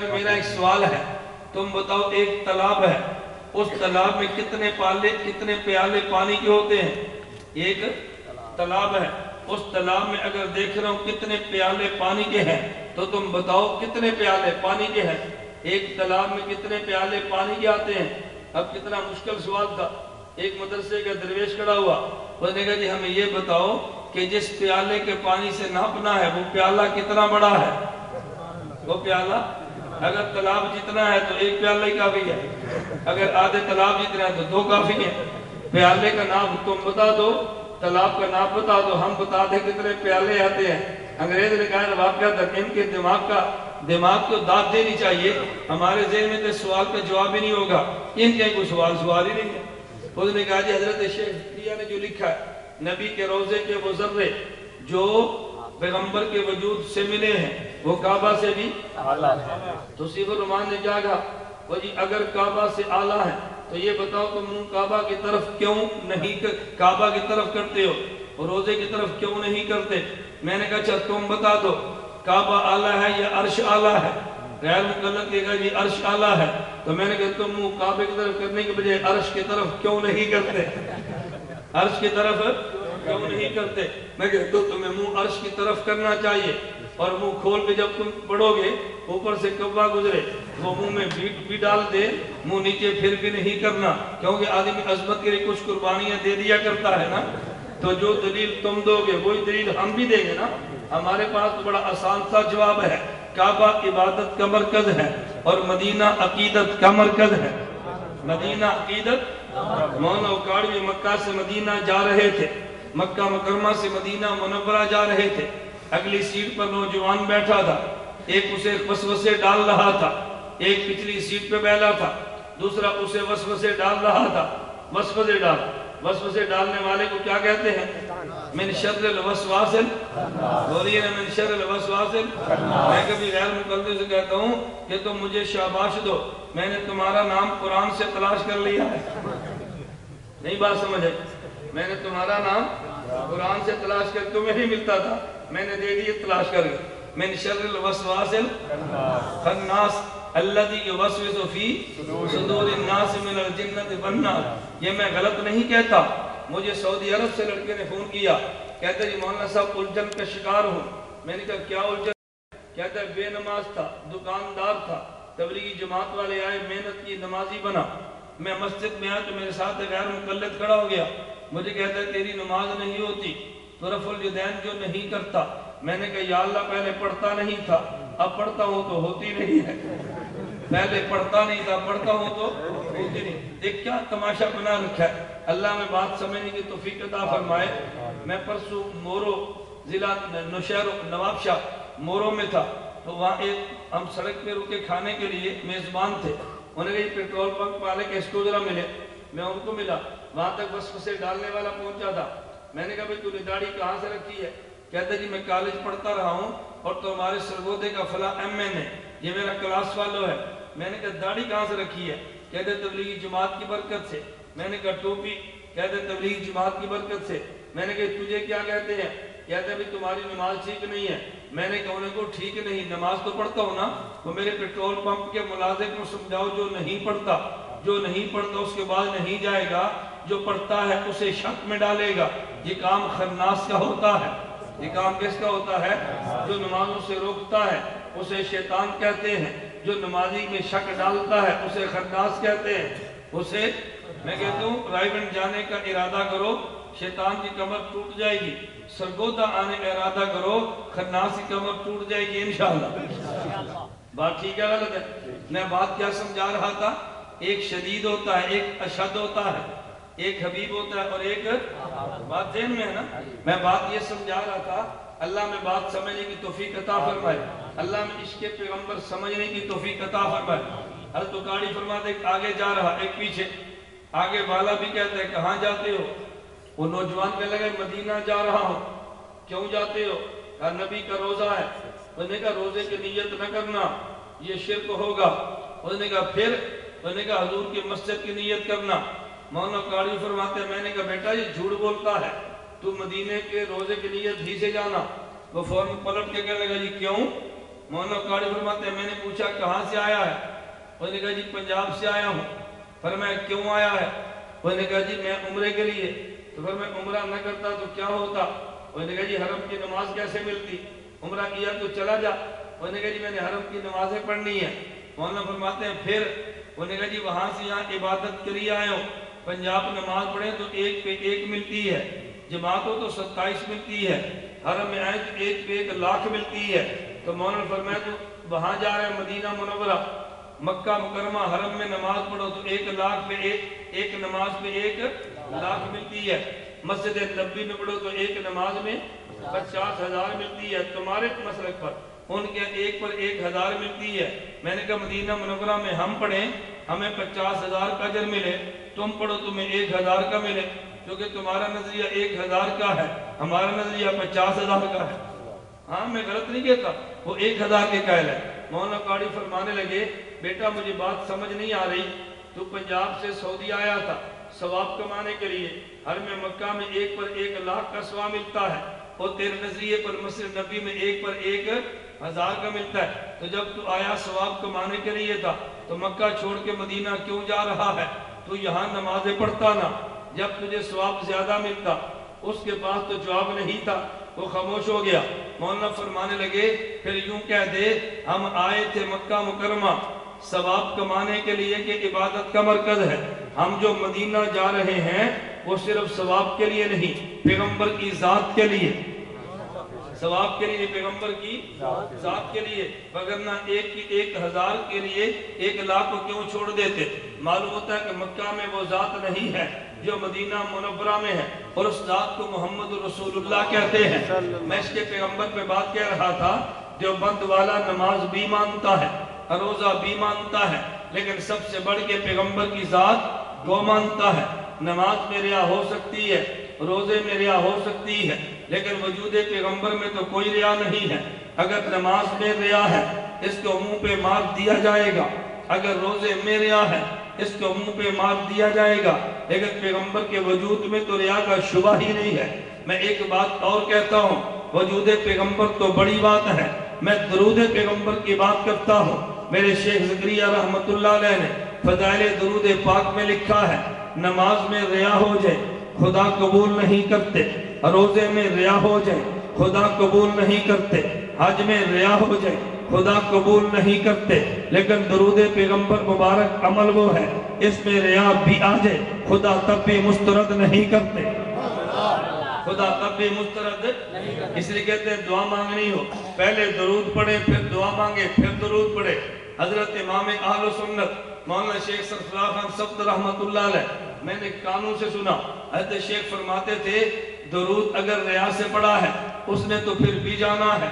جی میرا ایک سوال ہے، تم بتاؤ ایک تالاب ہے، اس تالاب میں کتنے پیالے پانی کے ہوتے ہیں؟ ایک تالاب ہے، اس تالاب میں اگر دیکھ رہا ہوں کتنے پیالے پانی کے ہیں، تو تم بتاؤ کتنے پیالے پانی کے ہیں؟ ایک تالاب میں کتنے پیالے پانی کے آتے ہیں؟ اب کتنا مشکل سوال تھا۔ ایک مدرسے کا درویش کھڑا ہوا، اس نے کہا جی ہمیں یہ بتاؤ کہ جس پیالے کے پانی سے ناپنا ہے وہ پیالہ کتنا بڑا ہے؟ وہ پیالہ اگر تالاب جتنا ہے تو ایک پیالہ ہی کافی ہے، اگر آدھے تالاب جتنا ہے تو دو کافی ہیں۔ پیالے کا نام تم بتا دو، تالاب کا نام بتا دو، ہم بتا دیں کتنے پیالے آتے ہیں۔ انگریز نے کہا واقعہ تھا ان کے دماغ کو داد دینی چاہیے، ہمارے ذہن میں تو سوال کا جواب ہی نہیں ہوگا، ان کے کوئی سوال ہی نہیں ہے۔ اس نے کہا جی حضرت شیخ زکریا نے جو لکھا ہے، نبی کے روضے کے وہ ذرے جو پیغمبر کے وجود سے ملے ہیں وہ کعبہ سے بھی اعلیٰ ہے۔ تو سیف الرحمان نے کیا کہا، وہ جی اگر کعبہ سے اعلیٰ ہے تو یہ بتاؤ تم کعبہ کی طرف کیوں نہیں کعبہ کی طرف کرتے ہو اور روزے کی طرف کیوں نہیں کرتے؟ میں نے کہا اچھا تم بتا دو کعبہ اعلیٰ ہے یا عرش اعلیٰ ہے؟ غیر مقلد کہا جی عرش اعلیٰ ہے۔ تو میں نے کہا تم کعبے کی طرف کرنے کے بجائے عرش کی طرف کیوں نہیں کرتے؟ عرش کی طرف کیوں نہیں کرتے؟ میں کہتا ہوں تمہیں منہ عرش کی طرف کرنا چاہیے، اور منہ کھول کے جب تم پڑھو گے اوپر سے کعبہ گزرے وہ منہ میں بیٹ بھی ڈال دے، منہ نیچے پھر بھی نہیں کرنا، کیونکہ آدمی عظمت کے لیے کچھ قربانیاں دے دیا کرتا ہے نا۔ تو جو دلیل تم دو گے وہی دلیل ہم بھی دیں گے نا۔ ہمارے پاس تو بڑا آسان سا جواب ہے، کعبہ عبادت کا مرکز ہے اور مدینہ عقیدت کا مرکز ہے۔ مدینہ عقیدت، مولانا اکاڑوی مکہ سے مدینہ جا رہے تھے، مکہ مکرمہ سے مدینہ منورہ جا رہے تھے، اگلی سیٹ پر نوجوان بیٹھا تھا، ایک اسے وسوسے ڈال رہا تھا، ایک پچھلی سیٹ پہ بیٹھا تھا، دوسرا اسے وسوسے ڈال رہا تھا۔ وسوسے ڈالنے والے کو کیا کہتے ہیں؟ من شر الوسواس، بولیے نا من شر الوسواس۔ میں کبھی غیر مقلد سے کہتا ہوں کہ تم مجھے شاباش دو، میں نے تمہارا نام قرآن سے تلاش کر لیا ہے، نہیں بات سمجھ ہے؟ میں نے تمہارا نام قرآن سے تلاش کر تمہیں ہی ملتا تھا، میں نے دے دیے تلاش کر گئے۔ من شر الوسواس الخناس الذی یوسوس فی صدور الناس من الجنۃ والناس۔ یہ میں غلط نہیں کہتا، مجھے سعودی عرب سے لڑکے نے فون کیا، کہتے جی مولانا صاحب الجھن کا شکار ہوں۔ میں نے کہا کیا الجھن؟ کہتا ہے بے نماز تھا، دکاندار تھا، تبلیغی جماعت والے آئے، محنت کی، نمازی بنا، میں مسجد میں آیا تو میرے ساتھ غیر مقلد کھڑا ہو گیا، مجھے کہتا ہے تیری نماز نہیں ہوتی، تو رفع الیدین جو نہیں کرتا۔ میں نے کہا یا اللہ پہلے پڑھتا نہیں تھا، اب پڑھتا ہوں تو ہوتی نہیں ہے، پہلے پڑھتا نہیں تھا، پڑھتا ہوں تو ہوتی نہیں۔ دیکھ کیا تماشا بنا رکھا ہے، اللہ میں بات سمجھنے کی توفیق عطا فرمائے۔ میں پرسوں مورو ضلع نوشہر نواب شاہ مورو میں تھا، تو وہاں ایک ہم سڑک پہ رکے کھانے کے لیے، میزبان تھے، انہیں کہا پیٹرول پمپ والے کے اس کو ذرا ملے، میں ان کو ملا، وہاں تک وسوسے ڈالنے والا پہنچا تھا۔ میں نے کہا بھئی تو نے داڑھی کہاں سے رکھی ہے؟ کہتا جی میں کالج پڑھتا رہا ہوں اور تو ہمارے سرگودے کا فلاں ایم این ہے، یہ میرا کلاس فالو ہے۔ میں نے کہا داڑھی کہاں سے رکھی ہے؟ کہتے تبلیغی جماعت کی برکت سے۔ میں نے کہا ٹوپی؟ کہتے تبلیغی جماعت کی برکت سے۔ میں نے کہا تجھے کیا کہتے ہیں؟ کہتے بھی تمہاری نماز ٹھیک نہیں ہے۔ میں نے کہا انہیں کو ٹھیک نہیں، نماز تو پڑھتا ہوں نا، وہ میرے پیٹرول پمپ کے ملازم کو سمجھاؤ جو نہیں پڑھتا، جو نہیں پڑھتا اس کے بعد نہیں جائے گا، جو پڑھتا ہے اسے شک میں ڈالے گا۔ یہ کام خناس کا ہوتا ہے، یہ کام کس کا ہوتا ہے؟ جو نمازوں سے روکتا ہے اسے شیطان کہتے ہیں، جو نمازی میں شک ڈالتا ہے اسے خناس کہتے ہیں۔ اسے میں کہتا ہوں رائیگنج جانے کا ارادہ کرو، شیطان کی کمر ٹوٹ جائے گی، سرگودا آنے کا ارادہ کرو، خناس کی کمر ٹوٹ جائے گی انشاءاللہ۔ بات ٹھیک ہے غلط ہے؟ میں بات کیا سمجھا رہا تھا؟ ایک شدید ہوتا ہے، ایک اشد ہوتا ہے، ایک حبیب ہوتا ہے اور ایک بات ذہن میں ہے نا۔ میں بات یہ سمجھا رہا تھا، اللہ میں بات سمجھنے کی توفیق عطا فرمائے، اللہ میں عشق پیغمبر سمجھنے کی توفیق عطا فرمائے۔ حضرت اکاڑی فرماتے ایک آگے جا رہا ایک پیچھے، آگے والا بھی کہتا ہے کہاں جاتے ہو؟ وہ نوجوان کہنے لگا مدینہ جا رہا ہوں۔ کیوں جاتے ہو؟ کہا نبی کا روزہ ہے۔ انہوں نے کہا روزے کی نیت نہ کرنا، یہ شرک ہوگا۔ انہوں نے کہا پھر؟ انہوں نے کہا حضور کی مسجد کی نیت کرنا۔ مولانا قاری فرماتے ہیں میں نے کہا بیٹا یہ جھوٹ بولتا ہے، تو مدینے کے روزے کی نیت ہی سے جانا۔ وہ فوراً پلٹ کے کہنے لگا جی کیوں؟ مولانا قاری فرماتے ہیں میں نے پوچھا کہاں سے آیا ہے؟ انہوں نے کہا جی پنجاب سے آیا ہوں۔ فرمایا کیوں آیا ہے؟ انہوں نے کہا جی میں عمرے کے لیے۔ تو پھر میں عمرہ نہ کرتا تو کیا ہوتا؟ انہوں نے کہا جی حرم کی نماز کیسے ملتی؟ عمرہ کیا تو چلا جا۔ انہوں نے کہا جی میں نے حرم کی نمازیں پڑھنی ہے۔ مولانا فرماتے ہیں پھر انہوں نے کہا جی وہاں سے یہاں عبادت کے لیے آئے ہوں، پنجاب نماز پڑھیں تو ایک پہ ایک ملتی ہے، جماعت ہو تو 27 ملتی ہے، حرم میں آئے تو ایک پہ 1 لاکھ ملتی ہے۔ تو مولانا فرمایا تو وہاں جا رہے ہیں مدینہ منورہ، مکہ مکرمہ حرم میں نماز پڑھو تو 1 لاکھ پہ ایک نماز پہ 1 لاکھ ملتی ہے، مسجد نبوی میں پڑھو تو ایک نماز میں 50,000 ملتی ہے تمہارے مسلک پر، ان کے ایک پر 1,000 ملتی ہے۔ میں نے کہا مدینہ منورہ میں ہم پڑھیں ہمیں 50,000 کا اجر ملے، تم پڑھو تمہیں 1,000 کا ملے، کیونکہ تمہارا نظریہ 1,000 کا ہے، ہمارا نظریہ 50,000 کا ہے۔ ہاں میں غلط نہیں کہتا، وہ 1,000 کے قائل ہے۔ مولانا قاری فرمانے لگے بیٹا مجھے بات سمجھ نہیں آ رہی، تو پنجاب سے سعودی آیا تھا ثواب کمانے کے لیے، حرم مکہ میں 1 پر 1 لاکھ کا ثواب ملتا ہے، اور تیرے نظریے پر مسجد نبی میں 1 پر 1,000 کا ملتا ہے۔ تو جب تو آیا ثواب کمانے کے لیے تھا تو مکہ چھوڑ کے مدینہ کیوں جا رہا ہے؟ تو یہاں نمازیں پڑھتا نا، جب تجھے ثواب زیادہ ملتا۔ اس کے پاس تو جواب نہیں تھا، وہ خاموش ہو گیا۔ مولانا فرمانے لگے پھر یوں کہہ دے ہم آئے تھے مکہ مکرمہ ثواب کمانے کے لیے کہ عبادت کا مرکز ہے، ہم جو مدینہ جا رہے ہیں وہ صرف ثواب کے لیے نہیں، پیغمبر کی ذات کے لیے، ثواب کے لیے، پیغمبر کی ذات کے لیے، وگرنہ 1,000 کے لیے 1 لاکھ کو کیوں چھوڑ دیتے؟ معلوم ہوتا ہے کہ مکہ میں وہ ذات نہیں ہے جو مدینہ منورہ میں ہے، اور اس ذات کو محمد رسول اللہ کہتے ہیں۔ میں اس کے پیغمبر پہ بات کہہ رہا تھا، دیوبند والا نماز بھی مانتا ہے، روزہ بھی مانتا ہے، لیکن سب سے بڑھ کے پیغمبر کی ذات کو مانتا ہے۔ نماز میں ریا ہو سکتی ہے، روزے میں ریا ہو سکتی ہے، لیکن وجود پیغمبر میں تو کوئی ریا نہیں ہے۔ اگر نماز میں ریا ہے اس کو منہ پہ مار دیا جائے گا، اگر روزے میں ریا ہے اس کو منہ پہ مار دیا جائے گا، لیکن پیغمبر کے وجود میں تو ریا کا شبہ ہی نہیں ہے۔ میں ایک بات اور کہتا ہوں، وجود پیغمبر تو بڑی بات ہے، میں درود پیغمبر کی بات کرتا ہوں۔ میرے شیخ زکریا رحمت اللہ علیہ نے فضائل درود پاک میں لکھا ہے، نماز میں ریا ہو جائے خدا قبول نہیں کرتے، روزے میں ریا ہو جائے خدا قبول نہیں کرتے، حج میں ریا ہو جائے خدا قبول نہیں کرتے، لیکن درود پیغمبر مبارک عمل وہ ہے اس میں ریا بھی آ جائے خدا تب بھی مسترد نہیں کرتے، خدا تب بھی مسترد نہیں کرتے۔ اس لیے کہتے ہیں دعا مانگنی ہو پہلے درود پڑھے، پھر دعا مانگے، پھر درود پڑھے۔ حضرت امام اہل سنت مولانا شیخ سرفراز خان صفد رحمت اللہ علیہ میں نے کانوں سے سنا، حضرت شیخ فرماتے تھے درود اگر ریا سے پڑھا ہے اس نے تو پھر بھی جانا ہے،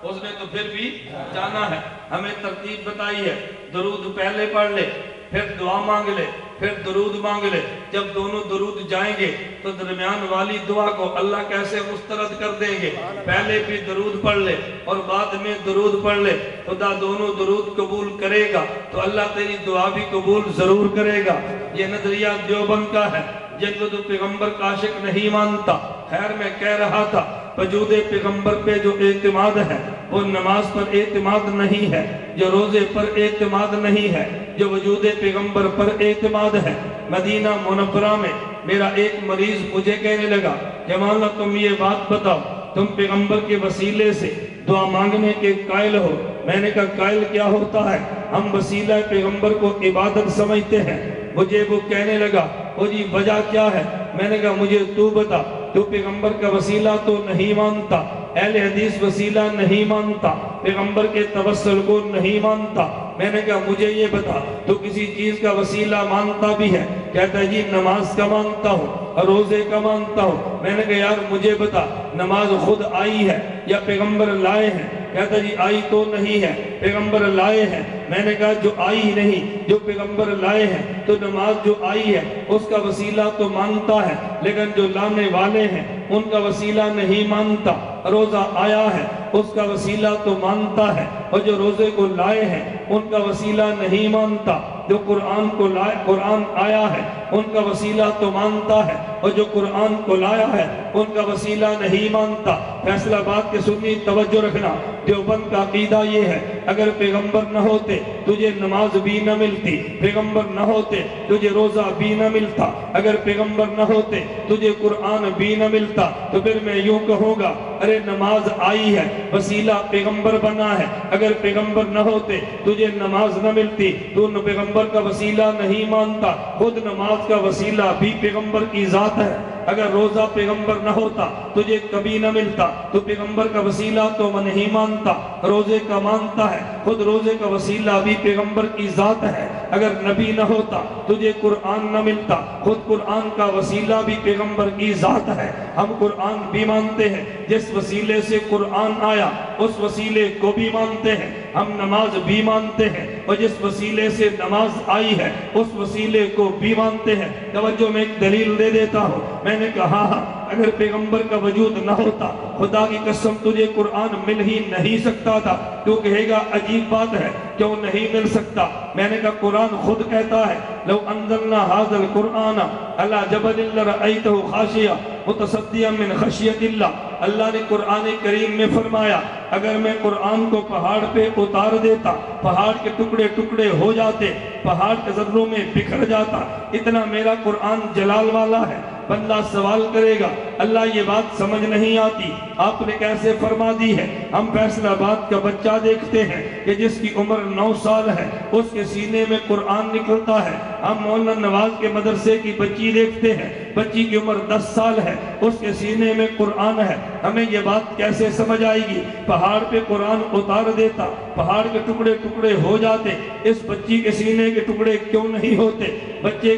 اس نے تو پھر بھی جانا ہے۔ ہمیں ترتیب بتائی ہے، درود پہلے پڑھ لے، پھر دعا مانگ لے، پھر درود مانگ لے۔ جب دونوں درود جائیں گے تو درمیان والی دعا کو اللہ کیسے مسترد کر دیں گے؟ پہلے بھی درود پڑھ لے اور بعد میں درود پڑھ لے، خدا دونوں درود قبول کرے گا تو اللہ تیری دعا بھی قبول ضرور کرے گا۔ یہ نظریہ دیوبند کا ہے جن کو تو پیغمبر کا عاشق نہیں مانتا۔ خیر میں کہہ رہا تھا وجود پیغمبر پہ جو اعتماد ہے وہ نماز پر اعتماد نہیں ہے، جو روزے پر اعتماد نہیں ہے، جو وجود پیغمبر پر اعتماد ہے۔ مدینہ منورہ میں میرا ایک مریض مجھے کہنے لگا کہ مولانا تم یہ بات بتاؤ، تم پیغمبر کے وسیلے سے دعا مانگنے کے قائل ہو۔ میں نے کہا قائل کیا ہوتا ہے؟ ہم وسیلہ پیغمبر کو عبادت سمجھتے ہیں۔ مجھے وہ کہنے لگا وہ جی وجہ کیا ہے؟ میں نے کہا مجھے تو بتا، تو پیغمبر کا وسیلہ تو نہیں مانتا، اہل حدیث وسیلہ نہیں مانتا، پیغمبر کے توسل کو نہیں مانتا۔ میں نے کہا مجھے یہ بتا تو کسی چیز کا وسیلہ مانتا بھی ہے؟ کہتا ہے جی نماز کا مانتا ہوں، روزے کا مانتا ہوں۔ میں نے کہا یار مجھے بتا نماز خود آئی ہے یا پیغمبر لائے ہیں؟ کہتا جی آئی تو نہیں ہے، پیغمبر لائے ہیں۔ میں نے کہا جو آئی ہی نہیں، جو پیغمبر لائے ہیں تو نماز جو آئی ہے اس کا وسیلہ تو مانتا ہے، لیکن جو لانے والے ہیں ان کا وسیلہ نہیں مانتا۔ روزہ آیا ہے اس کا وسیلہ تو مانتا ہے، اور جو روزے کو لائے ہیں ان کا وسیلہ نہیں مانتا۔ جو قرآن آیا ہے ان کا وسیلہ تو مانتا ہے، اور جو قرآن کو لایا ہے ان کا وسیلہ نہیں مانتا۔ فیصلہ بات کے سنی توجہ رکھنا، دیوبند کا عقیدہ یہ ہے اگر پیغمبر نہ ہوتے تجھے نماز بھی نہ ملتی، پیغمبر نہ ہوتے تجھے روزہ بھی نہ ملتا، اگر پیغمبر نہ ہوتے تجھے قرآن بھی نہ ملتا۔ تو پھر میں یوں کہوں گا ارے نماز آئی ہے، وسیلہ پیغمبر بنا ہے، اگر پیغمبر نہ ہوتے تجھے نماز نہ ملتی، تو پیغمبر کا وسیلہ نہیں مانتا، خود نماز کا وسیلہ بھی پیغمبر کی ذات ہے۔ اگر روزہ پیغمبر نہ ہوتا تجھے کبھی نہ ملتا، تو پیغمبر کا وسیلہ تو میں نہیں مانتا، روزے کا مانتا ہے، خود روزے کا وسیلہ بھی پیغمبر کی ذات ہے۔ اگر نبی نہ ہوتا تجھے قرآن نہ ملتا، خود قرآن کا وسیلہ بھی پیغمبر کی ذات ہے۔ ہم قرآن بھی مانتے ہیں، جس وسیلے سے قرآن آیا اس وسیلے کو بھی مانتے ہیں۔ ہم نماز بھی مانتے ہیں، اور جس وسیلے سے نماز آئی ہے اس وسیلے کو بھی مانتے ہیں۔ توجہ میں ایک دلیل دے دیتا ہوں، میں نے کہا اگر پیغمبر کا وجود نہ ہوتا خدا کی قسم تجھے قرآن مل ہی نہیں سکتا تھا۔ تو کہے گا عجیب بات ہے، کیوں نہیں مل سکتا؟ میں نے کہا قرآن خود کہتا ہے لو انزلنا هذا القرآن على جبل لرأيته خاشعا متصدعا من خشیۃ اللہ۔ اللہ نے قرآن کریم میں فرمایا اگر میں قرآن کو پہاڑ پہ اتار دیتا، پہاڑ کے ٹکڑے ٹکڑے ہو جاتے، پہاڑ کے ذروں میں بکھر جاتا، اتنا میرا قرآن جلال والا ہے۔ بندہ سوال کرے گا اللہ یہ بات سمجھ نہیں آتی، آپ نے کیسے فرما دی ہے؟ ہم فیصل آباد کا بچہ دیکھتے ہیں کہ جس کی عمر 9 سال ہے اس کے سینے میں قرآن نکلتا ہے۔ ہم مولانا نواز کے مدرسے کی بچی دیکھتے ہیں، بچی کی عمر 10 سال ہے، اس کے سینے میں قرآن ہے۔ ہمیں یہ بات کیسے سمجھ آئے گی؟ پہاڑ پہ قرآن اتار دیتا، پہاڑ کے ٹکڑے ٹکڑے ہو جاتے، اس بچی کے سینے کے ٹکڑے کیوں نہیں ہوتے؟ بچے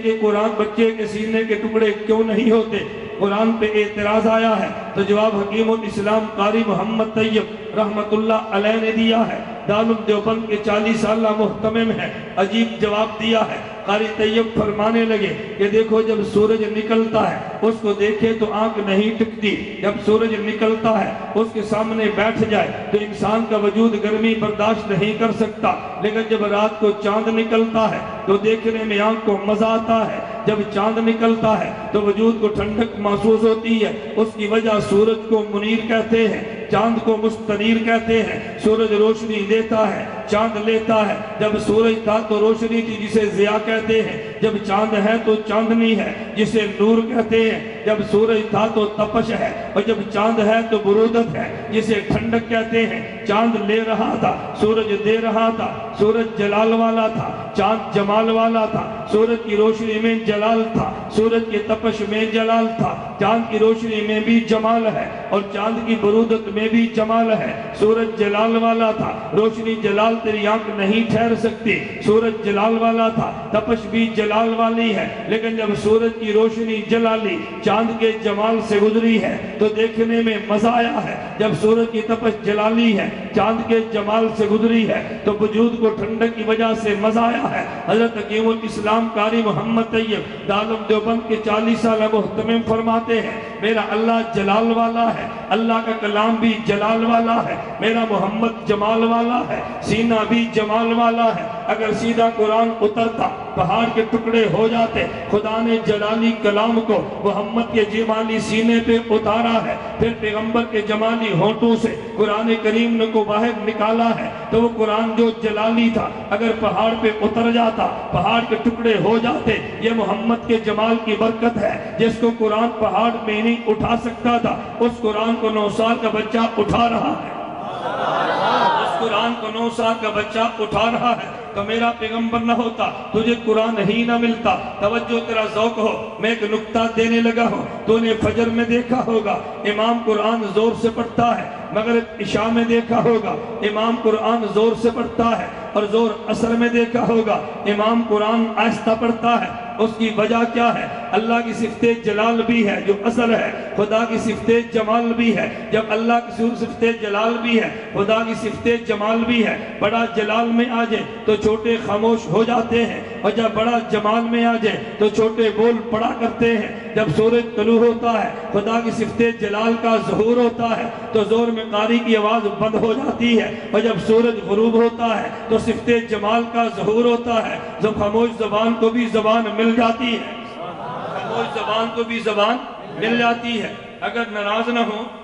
کے سینے کے ٹکڑے کیوں نہیں ہوتے؟ قرآن پہ اعتراض آیا ہے تو جواب حکیم الاسلام قاری محمد طیب رحمت اللہ علیہ نے دیا ہے، دارالعلوم دیوبند کے 40 سالہ محتمم ہے، عجیب جواب دیا ہے۔ قاری طیب فرمانے لگے کہ دیکھو جب سورج نکلتا ہے اس کو دیکھے تو آنکھ نہیں ٹکتی، جب سورج نکلتا ہے اس کے سامنے بیٹھ جائے تو انسان کا وجود گرمی برداشت نہیں کر سکتا، لیکن جب رات کو چاند نکلتا ہے تو دیکھنے میں آنکھ کو مزہ آتا ہے، جب چاند نکلتا ہے تو وجود کو ٹھنڈک محسوس ہوتی ہے۔ اس کی وجہ سورج کو منیر کہتے ہیں، چاند کو مستنیر کہتے ہیں۔ سورج روشنی دیتا ہے، چاند لیتا ہے۔ جب سورج تھا تو روشنی تھی جسے ضیاء کہتے ہیں، جب چاند ہے تو چاندنی ہے جسے نور کہتے ہیں۔ جب سورج تھا تو تپش ہے، اور جب چاند ہے تو برودت ہے جسے ٹھنڈک کہتے ہیں۔ چاند لے رہا تھا، سورج دے رہا تھا، سورج جلال والا تھا، چاند جمال والا تھا۔ سورج کی روشنی میں جلال تھا، سورج کے تپش میں جلال تھا، چاند کی روشنی میں بھی جمال ہے اور چاند کی برودت میں بھی جمال ہے۔ سورج جلال والا تھا، روشنی جلال تیری آنکھ نہیں ٹھہر سکتی، سورج جلال والا تھا، تپش بھی جلال والی ہے، لیکن جب سورج کی روشنی جلالی چاند کے جمال سے گزری ہے تو دیکھنے میں مزہ آیا ہے۔ جب سورج کی تپش جلالی ہے چاند کے جمال سے گزری ہے تو وجود کو ٹھنڈک کی وجہ سے مزہ آیا ہے۔ حضرت حکیم الاسلام قاری محمد طیب دارالعلوم دیوبند کے 40 سالہ محتمم فرماتے ہیں میرا اللہ جلال والا ہے، اللہ کا کلام بھی جلال والا ہے، میرا محمد جمال والا ہے، سینہ بھی جمال والا ہے۔ اگر سیدھا قرآن اترتا پہاڑ کے ٹکڑے ہو جاتے، خدا نے جلالی کلام کو محمد کے جمالی سینے پہ اتارا ہے، پھر پیغمبر کے جمالی ہونٹوں سے قرآن کریم نے کو باہر نکالا ہے، تو وہ قرآن جو جلالی تھا اگر پہاڑ پہ اتر جاتا، پہاڑ کے ٹکڑے ہو جاتے۔ یہ محمد کے جمال کی برکت ہے، جس کو قرآن پہاڑ میں نہیں اٹھا سکتا تھا اس قرآن کو 9 سال کا بچہ اٹھا رہا ہے، اس قرآن کو 9 سال کا بچہ اٹھا رہا ہے۔ تو میرا پیغمبر نہ ہوتا تجھے قرآن ہی نہ ملتا۔ توجہ تیرا ذوق ہو، میں ایک نکتہ دینے لگا ہوں، تو نے فجر میں دیکھا ہوگا امام قرآن زور سے پڑھتا ہے، مگر عشاء میں دیکھا ہوگا امام قرآن زور سے پڑھتا ہے، اور زور عصر میں دیکھا ہوگا امام قرآن آہستہ پڑھتا ہے۔ اس کی وجہ کیا ہے؟ اللہ کی صفت جلال بھی ہے جو اصل ہے، خدا کی صفت جمال بھی ہے۔ جب اللہ کی صفت جلال بھی ہے، خدا کی صفت جمال بھی ہے، بڑا جلال میں آ جائے تو چھوٹے خاموش ہو جاتے ہیں، اور جب بڑا جمال میں آ جائے تو چھوٹے بول پڑا کرتے ہیں۔ جب سورج طلوع ہوتا ہے خدا کی صفت جلال کا ظہور ہوتا ہے تو زور میں قاری کی آواز بند ہو جاتی ہے، اور جب سورج غروب ہوتا ہے تو صفت جمال کا ظہور ہوتا ہے۔ جو خاموش زبان کو بھی زبان مل جاتی ہے، خاموش زبان کو بھی زبان مل جاتی ہے۔ اگر ناراض نہ ہو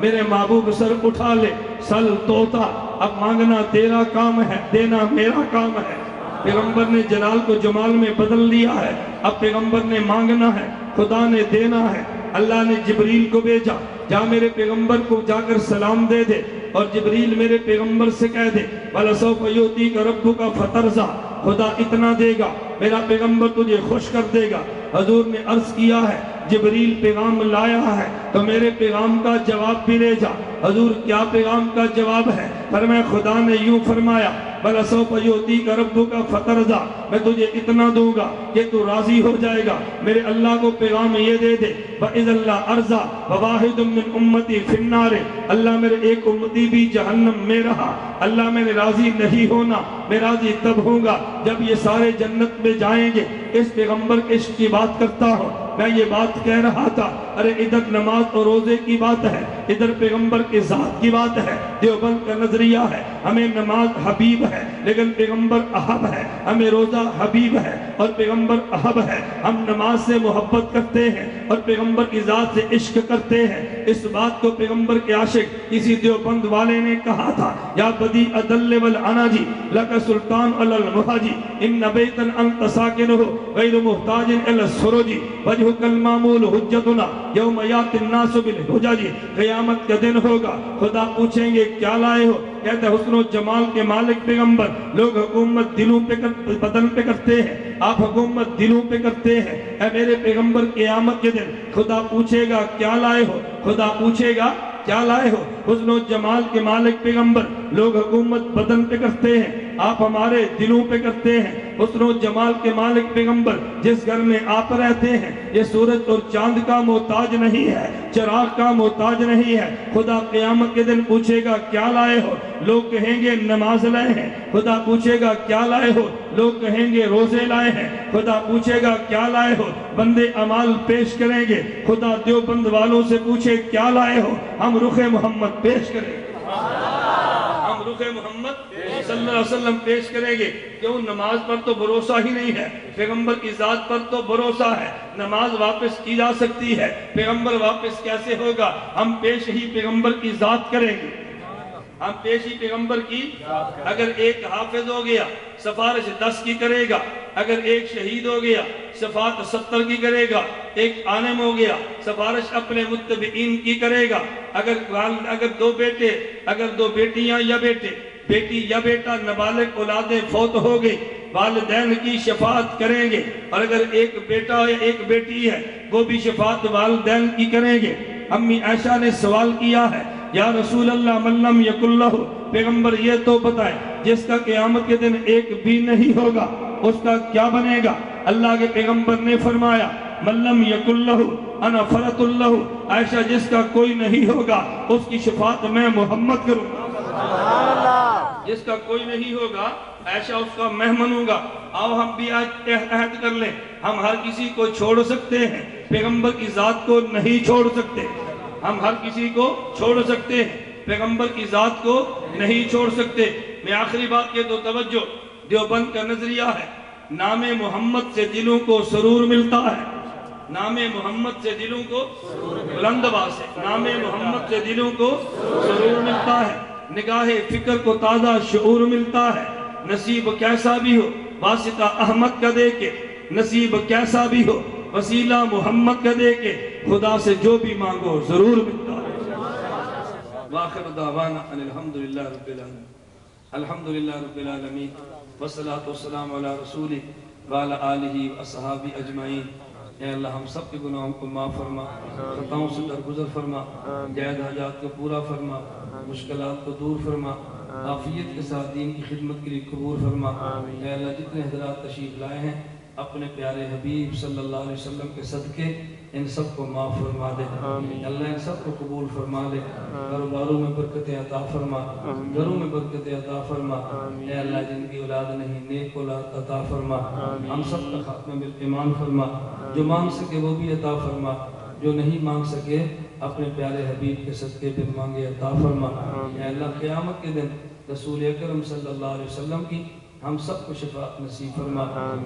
میرے محبوب سر اٹھا لے، سل توتا، اب مانگنا تیرا کام ہے، دینا میرا کام ہے۔ پیغمبر نے جلال کو جمال میں بدل لیا ہے، اب پیغمبر نے مانگنا ہے، خدا نے دینا ہے۔ اللہ نے جبریل کو بھیجا، جا میرے پیغمبر کو جا کر سلام دے دے، اور جبریل میرے پیغمبر سے کہہ دے وَلَسَوْفَ يُؤْتِيكَ رَبُّكَ فَتَرْضَىٰ، خدا اتنا دے گا، میرا پیغمبر تجھے خوش کر دے گا۔ حضور نے عرض کیا ہے جبریل پیغام لایا ہے تو میرے پیغام کا جواب بھی لے جا۔ حضور کیا پیغام کا جواب ہے؟ فرمایا خدا نے یوں فرمایا وَلَسَوْفَ يُؤْتِيكَ رَبُّكَ فَتَرْضَىٰ، میں تجھے اتنا دوں گا کہ تو راضی ہو جائے گا۔ میرے اللہ کو پیغام یہ دے دے وَإِذَا اللَّهُ أَرْضَىٰ وَوَاحِدٌ مِّنْ أُمَّتِي فِي النَّارِ، اللہ میرے ایک امتی بھی جہنم میں رہا۔ اللہ میں نے راضی نہیں ہونا، میں راضی تب ہوں گا جب یہ سارے جنت میں جائیں گے۔ اس پیغمبر کے عشق کی بات کرتا ہوں، میں یہ بات کہہ رہا تھا، ارے ادھر نماز اور روزے کی بات ہے، ادھر پیغمبر کی ذات کی بات ہے۔ دیوبند کا نظریہ ہے ہمیں نماز حبیب ہے لیکن پیغمبر احب ہے، ہمیں روزہ حبیب ہے اور پیغمبر احب ہے۔ ہم نماز سے محبت کرتے ہیں اور پیغمبر کی ذات سے عشق کرتے ہیں۔ اس بات کو پیغمبر کے عاشق کسی دیوبند والے نے کہا تھا، یا بدی ادل والعناجی لک سلطان علی المحاجی ان بیتن انت ساکنہ غیر محتاج الی السروجی وجہک المامول حجتنا یوم یات الناس بالحجاجی، قیامت کا دن ہوگا، خدا پوچھیں گے کیا لائے ہو؟ کہتے ہیں حسن و جمال کے مالک پیغمبر، لوگ حکومت دلوں پہ بدن پہ کرتے ہیں، آپ حکومت دلوں پہ کرتے ہیں۔ اے میرے پیغمبر قیامت کے دن خدا پوچھے گا کیا لائے ہو؟ خدا پوچھے گا کیا لائے ہو؟ حسن و جمال کے مالک پیغمبر، لوگ حکومت بدن پہ کرتے ہیں، آپ ہمارے دلوں پہ کرتے ہیں۔ حسن و جمال کے مالک پیغمبر، جس گھر میں آپ رہتے ہیں یہ سورج اور چاند کا محتاج نہیں ہے، چراغ کا محتاج نہیں ہے۔ خدا قیامت کے دن پوچھے گا کیا لائے ہو؟ لوگ کہیں گے نماز لائے ہیں۔ خدا پوچھے گا کیا لائے ہو؟ لوگ کہیں گے روزے لائے ہیں۔ خدا پوچھے گا کیا لائے ہو؟ بندے اعمال پیش کریں گے۔ خدا دیوبند والوں سے پوچھے کیا لائے ہو؟ ہم رخ محمد پیش کریں گے، ہم رخ محمد صلی اللہ علیہ وسلم پیش کریں گے۔ کیوں؟ نماز پر تو بھروسہ ہی نہیں ہے، پیغمبر کی ذات پر تو بھروسہ ہے۔ نماز واپس کی جا سکتی ہے، پیغمبر واپس کیسے ہوگا؟ ہم پیش ہی پیغمبر کی ذات کریں گے، ہم پیش ہی پیغمبر کی۔ اگر ایک حافظ ہو گیا سفارش 10 کی کرے گا، اگر ایک شہید ہو گیا شفاعت 70 کی کرے گا، ایک عالم ہو گیا سفارش اپنے متبعین کی کرے گا۔ اگر دو بیٹے، اگر دو بیٹیاں یا بیٹے، بیٹی یا بیٹا نابالغ اولادیں فوت ہو گئی، والدین کی شفاعت کریں گے، اور اگر ایک بیٹا یا ایک بیٹی ہے وہ بھی شفاعت والدین کی کریں گے۔ امی عائشہ نے سوال کیا ہے یا رسول اللہ من لم یکن لہ، پیغمبر یہ تو بتائیں جس کا قیامت کے دن ایک بھی نہیں ہوگا اس کا کیا بنے گا؟ اللہ کے پیغمبر نے فرمایا من لم یکن لہ انا فرط لہ، عائشہ جس کا کوئی نہیں ہوگا اس کی شفاعت میں محمد کروں گا۔ جس کا کوئی نہیں ہوگا عائشہ اس کا میں منوں گا۔ آؤ ہم بھی عہد کر لیں، ہم ہر کسی کو چھوڑ سکتے ہیں، پیغمبر کی ذات کو نہیں چھوڑ سکتے۔ ہم ہر کسی کو چھوڑ سکتے ہیں، پیغمبر کی ذات کو نہیں چھوڑ سکتے۔ میں آخری بات یہ تو توجہ، دیوبند کا نظریہ ہے نام محمد سے دلوں کو سرور ملتا ہے، نام محمد سے دلوں کو بلند آواز سے، نام محمد سے دلوں کو سرور ملتا ہے، نگاہ فکر کو تازہ شعور ملتا ہے۔ نصیب کیسا بھی ہو واسطہ احمد کا دے کے، نصیب کیسا بھی ہو وسیلہ محمد کا دے کے، خدا سے جو بھی مانگو ضرور ملتا ہے۔ وآخر دعوانا ان الحمدللہ رب العالمین، الحمدللہ رب العالمین، والصلاة والسلام علی رسولی وعلی آلہ واصحابہ اجمعین۔ اے اللہ ہم سب کے گناہوں کو معاف فرما، خطاؤں سے درگزر فرما، جائز حاجات کو پورا فرما، مشکلات کو دور فرما، عافیت کے ساتھ دین کی خدمت کے لیے قبول فرما۔ اے اللہ جتنے حضرات تشریف لائے ہیں اپنے پیارے حبیب صلی اللہ علیہ وسلم کے صدقے ان سب کو معاف فرما دے، اللہ ان سب کو قبول فرما لے، کاروباروں میں برکت عطا فرما، گھروں میں برکت عطا فرما۔ اے اللہ جن کی اولاد نہیں نیک اولاد عطا فرما، ہم سب کا خاتمہ بالایمان فرما، جو مانگ سکے وہ بھی عطا فرما، جو نہیں مانگ سکے اپنے پیارے حبیب کے صدقے پہ مانگے عطا فرما۔ اے اللہ قیامت کے دن رسول اکرم صلی اللہ علیہ وسلم کی ہم سب کو شفاعت نصیب فرما،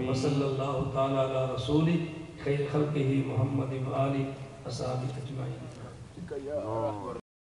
وصلی اللہ تعالی علی رسولی خیر خلقہ محمد و آلہ اصحابہ اجمعین۔